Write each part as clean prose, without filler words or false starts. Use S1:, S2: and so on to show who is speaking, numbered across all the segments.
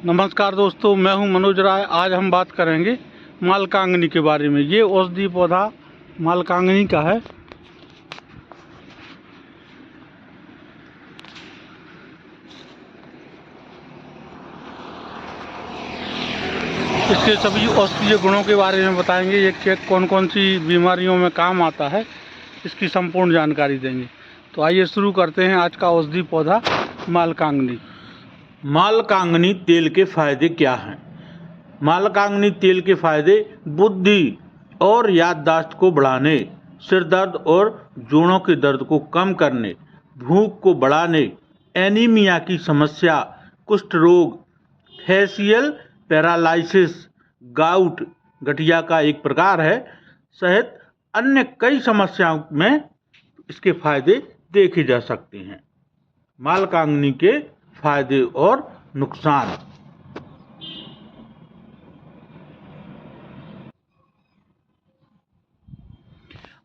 S1: नमस्कार दोस्तों, मैं हूं मनोज राय। आज हम बात करेंगे मालकांगनी के बारे में। ये औषधि पौधा मालकांगनी का है। इसके सभी औषधीय गुणों के बारे में बताएंगे। ये कौन कौन सी बीमारियों में काम आता है, इसकी संपूर्ण जानकारी देंगे। तो आइए शुरू करते हैं आज का औषधि पौधा मालकांगनी।
S2: मालकांगनी तेल के फायदे क्या हैं? मालकांगनी तेल के फायदे बुद्धि और याददाश्त को बढ़ाने, सिर दर्द और जोड़ों के दर्द को कम करने, भूख को बढ़ाने, एनीमिया की समस्या, कुष्ठ रोग, फेशियल पैरालाइसिस, गाउट गठिया का एक प्रकार है, सहित अन्य कई समस्याओं में इसके फायदे देखे जा सकते हैं। मालकांगनी के फायदे और नुकसान।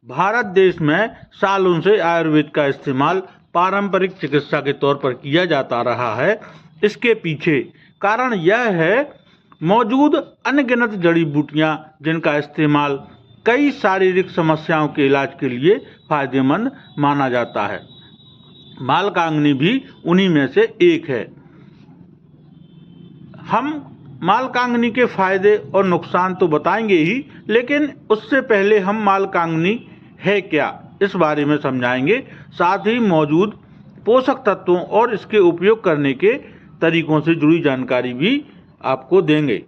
S2: भारत देश में सालों से आयुर्वेद का इस्तेमाल पारंपरिक चिकित्सा के तौर पर किया जाता रहा है। इसके पीछे कारण यह है, मौजूद अनगिनत जड़ी बूटियां जिनका इस्तेमाल कई शारीरिक समस्याओं के इलाज के लिए फायदेमंद माना जाता है। मालकांगनी भी उन्हीं में से एक है। हम मालकांगनी के फायदे और नुकसान तो बताएंगे ही, लेकिन उससे पहले हम मालकांगनी है क्या इस बारे में समझाएंगे। साथ ही मौजूद पोषक तत्वों और इसके उपयोग करने के तरीकों से जुड़ी जानकारी भी आपको देंगे।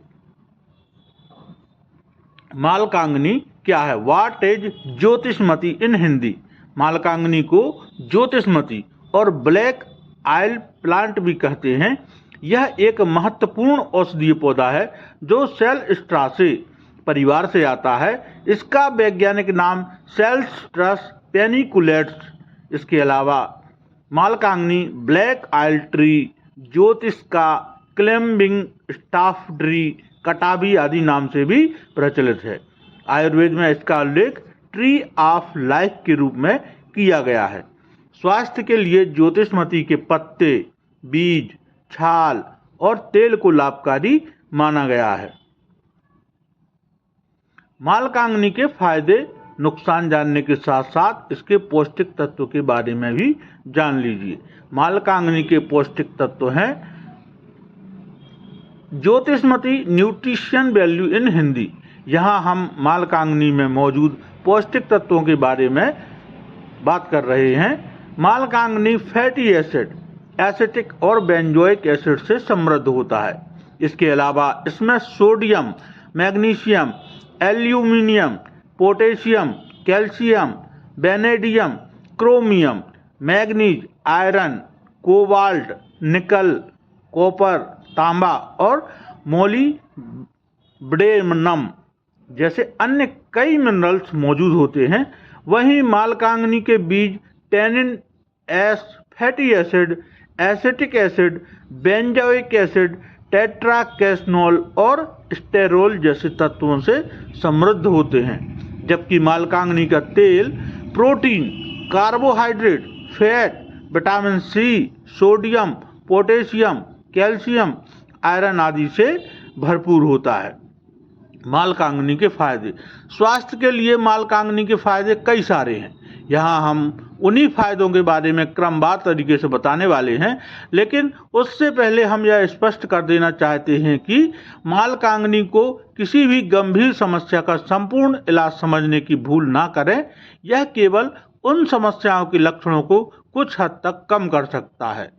S2: मालकांगनी क्या है? व्हाट इज ज्योतिषमती इन हिंदी? मालकांगनी को ज्योतिषमती और ब्लैक आइल प्लांट भी कहते हैं। यह एक महत्वपूर्ण औषधीय पौधा है जो सेलस्ट्रासे परिवार से आता है। इसका वैज्ञानिक नाम सेलस्ट्रस पेनिकुलेट्स। इसके अलावा मालकांगनी ब्लैक आइल ट्री, ज्योतिष्का, क्लेम्बिंग स्टाफ ट्री, कटाबी आदि नाम से भी प्रचलित है। आयुर्वेद में इसका उल्लेख ट्री ऑफ लाइफ के रूप में किया गया है। स्वास्थ्य के लिए ज्योतिषमती के पत्ते, बीज, छाल और तेल को लाभकारी माना गया है। मालकांगनी के फायदे नुकसान जानने के साथ साथ इसके पौष्टिक तत्व के बारे में भी जान लीजिए। मालकांगनी के पौष्टिक तत्व हैं ज्योतिषमती न्यूट्रिशन वैल्यू इन हिंदी। यहाँ हम मालकांगनी में मौजूद पौष्टिक तत्वों के बारे में बात कर रहे हैं। मालकांगनी फैटी एसिड, एसिटिक और बेंजोइक एसिड से समृद्ध होता है। इसके अलावा इसमें sodium, magnesium, aluminium, potassium, calcium, vanadium, chromium, manganese, iron, cobalt, निकल, कॉपर, तांबा और मोलिब्डेनम जैसे अन्य कई मिनरल्स मौजूद होते हैं। वहीं मालकांगनी के बीज tannin, fatty acid, acetic acid, benzoic acid, tetracosanol और स्टेरोल जैसे तत्वों से समृद्ध होते हैं। जबकि मालकांगनी का तेल protein, carbohydrate, fat, vitamin C, sodium, potassium, calcium, iron आदि से भरपूर होता है। मालकांगनी के फायदे। स्वास्थ्य के लिए मालकांगनी के फायदे कई सारे हैं। यहाँ हम उन्हीं फायदों के बारे में क्रमबद्ध तरीके से बताने वाले हैं, लेकिन उससे पहले हम यह स्पष्ट कर देना चाहते हैं कि मालकांगनी को किसी भी गंभीर समस्या का संपूर्ण इलाज समझने की भूल ना करें। यह केवल उन समस्याओं के लक्षणों को कुछ हद तक कम कर सकता है।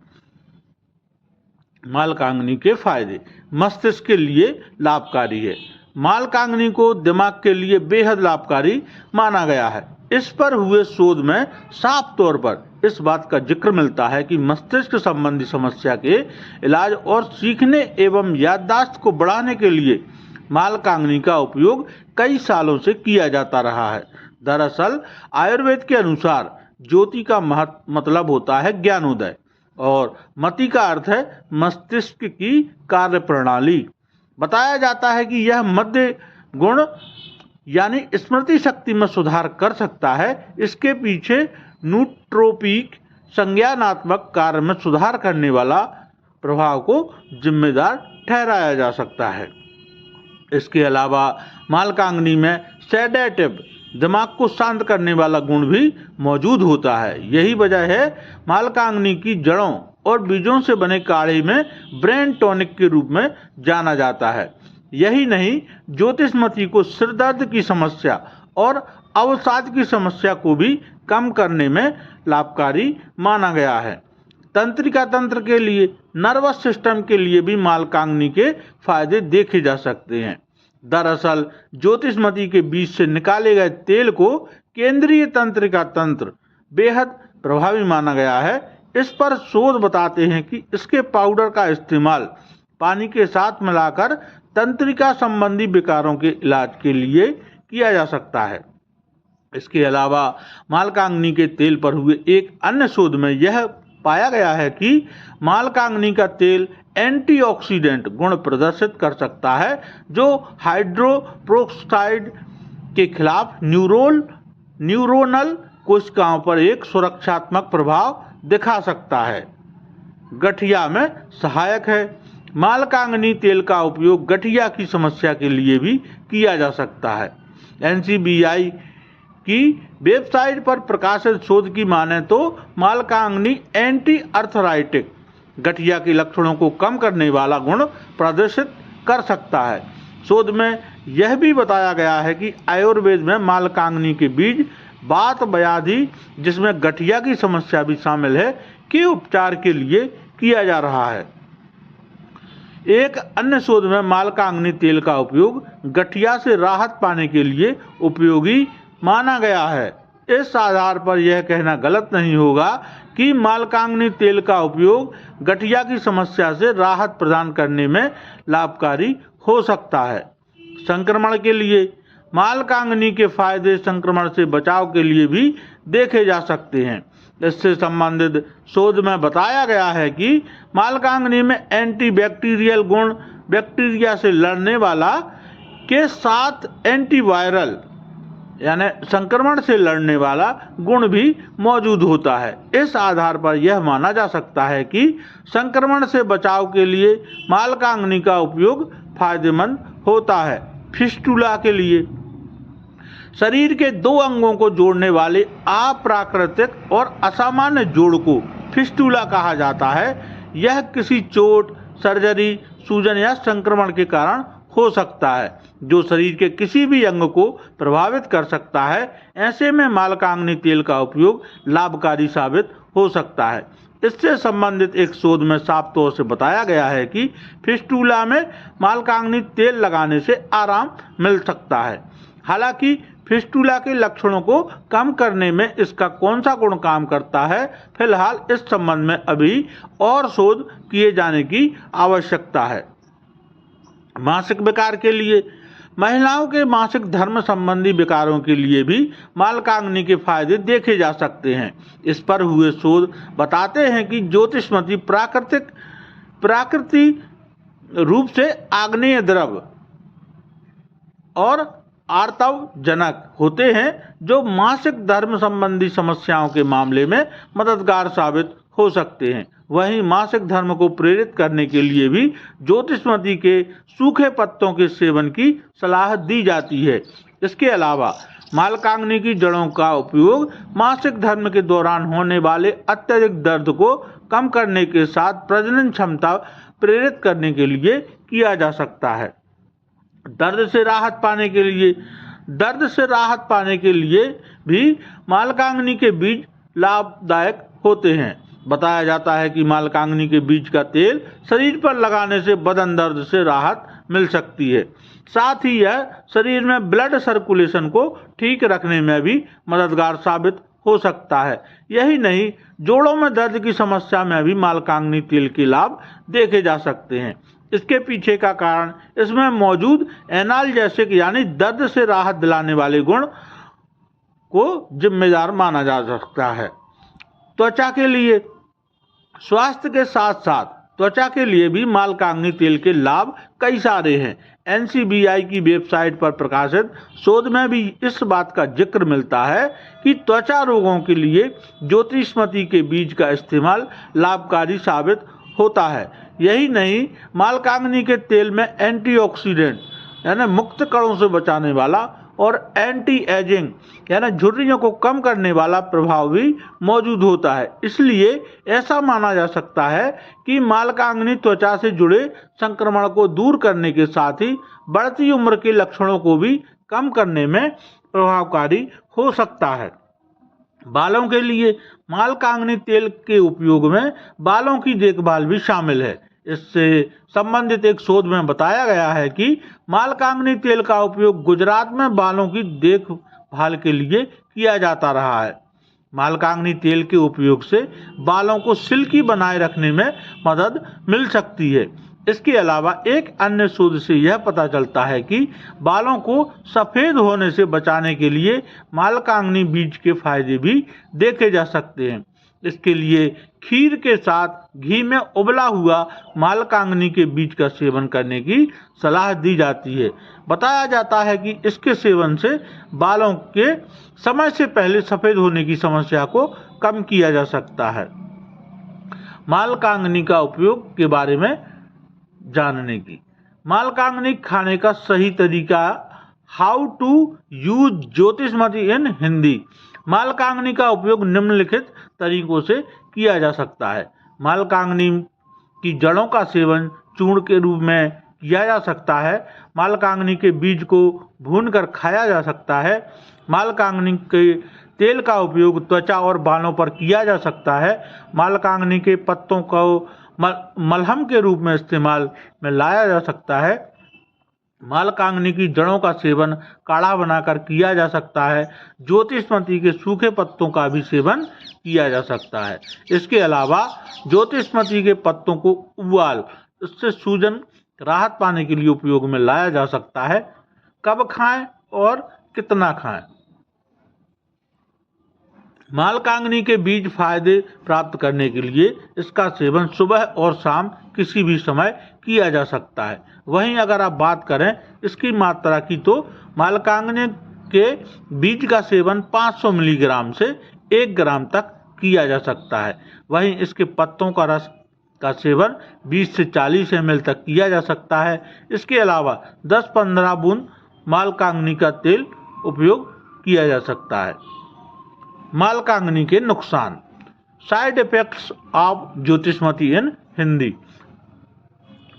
S2: मालकांगनी के फायदे। मस्तिष्क के लिए लाभकारी है। मालकांगनी को दिमाग के लिए बेहद लाभकारी माना गया है। इस पर हुए शोध में साफ तौर पर इस बात का जिक्र मिलता है कि मस्तिष्क संबंधी समस्या के इलाज और सीखने एवं याददाश्त को बढ़ाने के लिए मालकांगनी का उपयोग कई सालों से किया जाता रहा है। दरअसल आयुर्वेद के अनुसार ज्योति का मतलब होता है ज्ञानोदय और मति का अर्थ है मस्तिष्क की कार्य प्रणाली। बताया जाता है कि यह मध्य गुण यानी स्मृति शक्ति में सुधार कर सकता है। इसके पीछे नूट्रोपिक संज्ञानात्मक कार्य में सुधार करने वाला प्रभाव को जिम्मेदार ठहराया जा सकता है। इसके अलावा मालकांगनी में सेडेटिव, दिमाग को शांत करने वाला गुण भी मौजूद होता है। यही वजह है मालकांगनी की जड़ों और बीजों से बने काढ़े में ब्रेन टॉनिक के रूप में जाना जाता है। यही नहीं, ज्योतिषमती को सिर दर्द की समस्या और अवसाद की समस्या को भी कम करने में लाभकारी माना गया है। तंत्रिका तंत्र के लिए, नर्वस सिस्टम के लिए भी मालकांगनी के फायदे देखे जा सकते हैं। दरअसल ज्योतिषमती के बीज से निकाले गए तेल को केंद्रीय तंत्रिका तंत्र बेहद प्रभावी माना गया है। इस पर शोध बताते हैं कि इसके पाउडर का इस्तेमाल पानी के साथ मिलाकर तंत्रिका संबंधी विकारों के इलाज के लिए किया जा सकता है। इसके अलावा मालकांगनी के तेल पर हुए एक अन्य शोध में यह पाया गया है कि मालकांगनी का तेल एंटीऑक्सीडेंट गुण प्रदर्शित कर सकता है, जो हाइड्रोपेरोक्साइड के खिलाफ न्यूरोनल कोशिकाओं पर एक सुरक्षात्मक प्रभाव दिखा सकता है। गठिया में सहायक है। मालकांगनी तेल का उपयोग गठिया की समस्या के लिए भी किया जा सकता है। NCBI की वेबसाइट पर प्रकाशित शोध की माने तो मालकांगनी एंटी अर्थराइटिक, गठिया के लक्षणों को कम करने वाला गुण प्रदर्शित कर सकता है। शोध में यह भी बताया गया है कि आयुर्वेद में मालकांगनी के बीज वात व्याधि, जिसमें गठिया की समस्या भी शामिल है, के उपचार के लिए किया जा रहा है। एक अन्य शोध में मालकांगनी तेल का उपयोग गठिया से राहत पाने के लिए उपयोगी माना गया है। इस आधार पर यह कहना गलत नहीं होगा कि मालकांगनी तेल का उपयोग गठिया की समस्या से राहत प्रदान करने में लाभकारी हो सकता है। संक्रमण के लिए मालकांगनी के फायदे संक्रमण से बचाव के लिए भी देखे जा सकते हैं। इससे संबंधित शोध में बताया गया है कि मालकांगनी में एंटीबैक्टीरियल गुण, बैक्टीरिया से लड़ने वाला के साथ एंटीवायरल यानी संक्रमण से लड़ने वाला गुण भी मौजूद होता है। इस आधार पर यह माना जा सकता है कि संक्रमण से बचाव के लिए मालकांगनी का उपयोग फायदेमंद होता है। फिस्टुला के लिए शरीर के दो अंगों को जोड़ने वाले अप्राकृतिक और असामान्य जोड़ को फिस्टुला कहा जाता है। यह किसी चोट, सर्जरी, सूजन या संक्रमण के कारण हो सकता है, जो शरीर के किसी भी अंग को प्रभावित कर सकता है। ऐसे में मालकांगनी तेल का उपयोग लाभकारी साबित हो सकता है। इससे संबंधित एक शोध में साफ तौर से बताया गया है कि फिस्टुला में मालकांगनी तेल लगाने से आराम मिल सकता है। हालांकि फिस्टुला के लक्षणों को कम करने में इसका कौन सा गुण काम करता है, फिलहाल इस संबंध में अभी और शोध किए जाने की आवश्यकता है। मासिक विकार के लिए महिलाओं के मासिक धर्म संबंधी विकारों के लिए भी मालकांगनी के फायदे देखे जा सकते हैं। इस पर हुए शोध बताते हैं कि ज्योतिषमती प्राकृतिक रूप से आग्नेय द्रव और आर्तवजनक होते हैं, जो मासिक धर्म संबंधी समस्याओं के मामले में मददगार साबित हो सकते हैं। वहीं मासिक धर्म को प्रेरित करने के लिए भी ज्योतिषमती के सूखे पत्तों के सेवन की सलाह दी जाती है। इसके अलावा मालकांगनी की जड़ों का उपयोग मासिक धर्म के दौरान होने वाले अत्यधिक दर्द को कम करने के साथ प्रजनन क्षमता प्रेरित करने के लिए किया जा सकता है। दर्द से राहत पाने के लिए भी मालकांगनी के बीज लाभदायक होते हैं। बताया जाता है कि मालकांगनी के बीज का तेल शरीर पर लगाने से बदन दर्द से राहत मिल सकती है। साथ ही यह शरीर में ब्लड सर्कुलेशन को ठीक रखने में भी मददगार साबित हो सकता है। यही नहीं, जोड़ों में दर्द की समस्या में भी मालकांगनी तेल के लाभ देखे जा सकते हैं। इसके पीछे का कारण इसमें मौजूद एनाल्जेसिक यानी दर्द से राहत दिलाने वाले गुण को जिम्मेदार माना जा सकता है। त्वचा के लिए स्वास्थ्य के साथ साथ त्वचा के लिए भी मालकांगनी तेल के लाभ कई सारे हैं। NCBI की वेबसाइट पर प्रकाशित शोध में भी इस बात का जिक्र मिलता है कि त्वचा रोगों के लिए ज्योतिषमती के बीज का इस्तेमाल लाभकारी साबित होता है। यही नहीं, मालकांगनी के तेल में एंटीऑक्सीडेंट यानी मुक्त कणों से बचाने वाला और एंटी एजिंग यानी झुर्रियों को कम करने वाला प्रभाव भी मौजूद होता है। इसलिए ऐसा माना जा सकता है कि मालकांगनी त्वचा से जुड़े संक्रमण को दूर करने के साथ ही बढ़ती उम्र के लक्षणों को भी कम करने में प्रभावकारी हो सकता है। बालों के लिए मालकांगनी तेल के उपयोग में बालों की देखभाल भी शामिल है। इससे संबंधित एक शोध में बताया गया है कि मालकांगनी तेल का उपयोग गुजरात में बालों की देखभाल के लिए किया जाता रहा है। मालकांगनी तेल के उपयोग से बालों को सिल्की बनाए रखने में मदद मिल सकती है। इसके अलावा एक अन्य शोध से यह पता चलता है कि बालों को सफ़ेद होने से बचाने के लिए मालकांगनी बीज के फायदे भी देखे जा सकते हैं। इसके लिए खीर के साथ घी में उबला हुआ मालकांगनी के बीज का सेवन करने की सलाह दी जाती है। बताया जाता है कि इसके सेवन से बालों के समय से पहले सफ़ेद होने की समस्या को कम किया जा सकता है। मालकांगनी का उपयोग के बारे में जानने की, मालकांगनी खाने का सही तरीका, हाउ टू यूज ज्योतिषमती इन हिंदी। मालकांगनी का उपयोग निम्नलिखित तरीकों से किया जा सकता है। मालकांगनी की जड़ों का सेवन चूर्ण के रूप में किया जा सकता है। मालकांगनी के बीज को भूनकर खाया जा सकता है। मालकांगनी के तेल का उपयोग त्वचा और बालों पर किया जा सकता है। मालकांगनी के पत्तों को मलहम के रूप में इस्तेमाल में लाया जा सकता है। मालकांगनी की जड़ों का सेवन काढ़ा बनाकर किया जा सकता है। ज्योतिषमती के सूखे पत्तों का भी सेवन किया जा सकता है। इसके अलावा ज्योतिषमती के पत्तों को उबाल इससे सूजन राहत पाने के लिए उपयोग में लाया जा सकता है। कब खाएं और कितना खाएं। मालकांगनी के बीज फायदे प्राप्त करने के लिए इसका सेवन सुबह और शाम किसी भी समय किया जा सकता है। वहीं अगर आप बात करें इसकी मात्रा की तो मालकांगनी के बीज का सेवन 500 मिलीग्राम से 1 ग्राम तक किया जा सकता है। वहीं इसके पत्तों का रस का सेवन 20 से 40 ml तक किया जा सकता है। इसके अलावा 10-15 बूंद मालकांगनी का तेल उपयोग किया जा सकता है। मालकांगनी के नुकसान, साइड इफेक्ट्स ऑफ ज्योतिषमती इन हिंदी।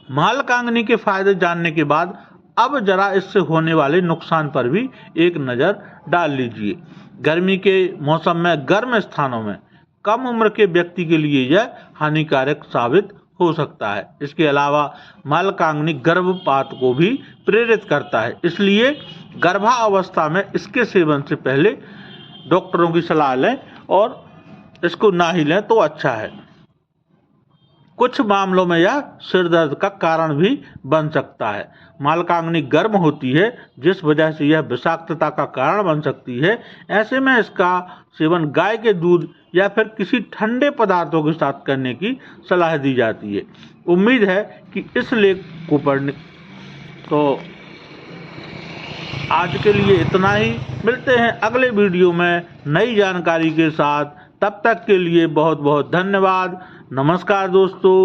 S2: मालकांगनी के फायदे जानने के बाद अब जरा इससे होने वाले नुकसान पर भी एक नज़र डाल लीजिए। गर्मी के मौसम में गर्म स्थानों में कम उम्र के व्यक्ति के लिए यह हानिकारक साबित हो सकता है। इसके अलावा मालकांगनी गर्भपात को भी प्रेरित करता है। इसलिए गर्भावस्था में इसके सेवन से पहले डॉक्टरों की सलाह लें और इसको ना ही लें तो अच्छा है। कुछ मामलों में यह सिर दर्द का कारण भी बन सकता है। मालकांगनी गर्म होती है जिस वजह से यह विषाक्तता का कारण बन सकती है। ऐसे में इसका सेवन गाय के दूध या फिर किसी ठंडे पदार्थों के साथ करने की सलाह दी जाती है। उम्मीद है कि इस लेख को पढ़ने तो आज के लिए इतना ही। मिलते हैं अगले वीडियो में नई जानकारी के साथ। तब तक के लिए बहुत बहुत धन्यवाद। नमस्कार दोस्तों।